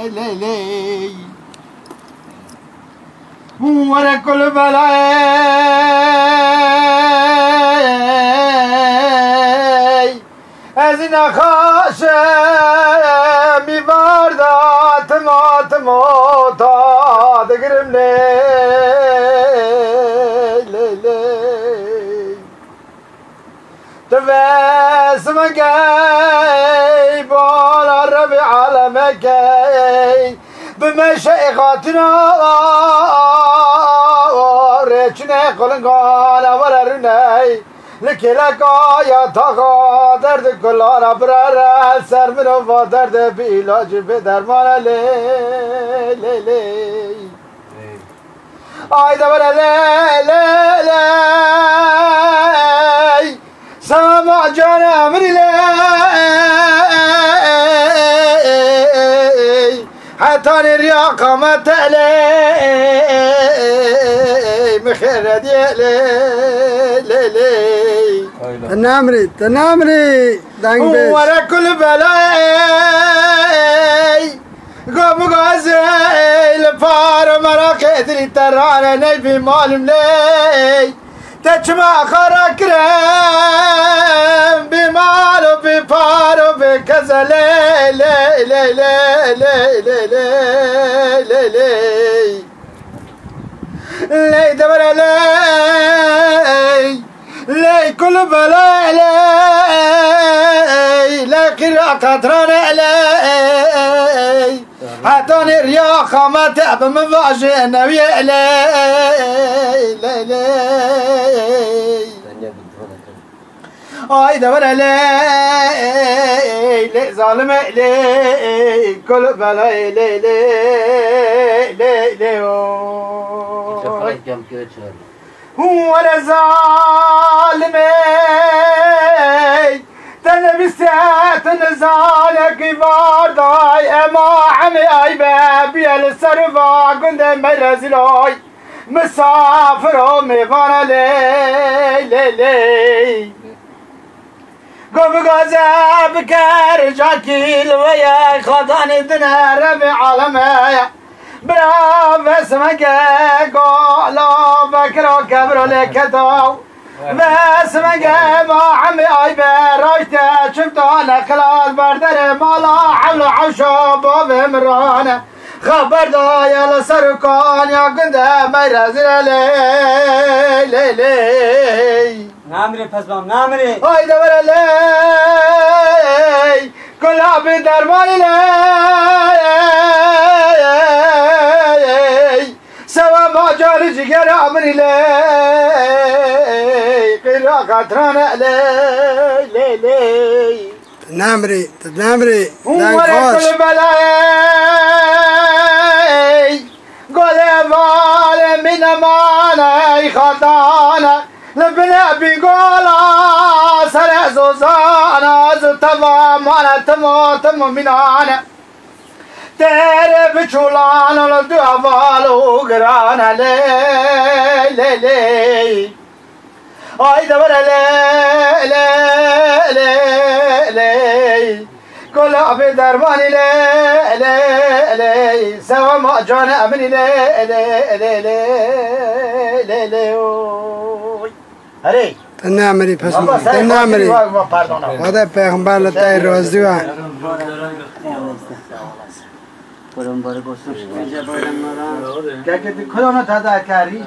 لي لي ورا كل بلاي ازنا خاشم میبردات موتا دگرم لی تفاس مكاي بالا الربيع على مكاي بمشايخاتنا ريتشنا قلنقانا ولا رناي لكلكا يا تاقا درد كلارا برارا سر منو فادرد بإلاج بدرمان لي آي دبر لي سامع جانا من لي حتى نريا قامت لي مخير ديالي تنامري ورا كل بلاي قوم غازي الفار مراكدري ترانا نبي مالم لي تجمع خراكرم بمال وبفار وبكذا لي دبر لي كل بلاي لي قراءة ترانا لي حتى ريا خامت بمفاجئ النبي لي آي دبر لي ظالم لي كل بلاي لي هو ظالمي تلبسات نزالك بارداي اما عمي اي بابي السرفا قند مرزلوي مسافر ومفانا لي قوم غازا بكار جاكيل ويا خضاني دنا ربي عالمي برافو اسمك قولا بكرو كبرو لكتو باسمك ما عمي اي برايته شفتو انا خلاص بردر مالا حول عشو باب مرانا خبر دا يا لسركان يا قنده ميرزل لي نامري فزبام نامري هاي دبر لي كل عبد درمان لي سوا ما جاري جيگر عمري لي قيرا قطران لي تنامري ورا كل بلاي قول مال من مانا خطانا لبنا بيقولا سر زوزانا زتبا مانا تمو منانا تيري بچولانا لدو عوالو غرانا لي آي دبر لي كل عبي درباني لي سوا ما جانا امني لي هري تنامري فزبام تنامري هذا پیغمبر لطای روزدوان क्या कहते खुदा ना था करी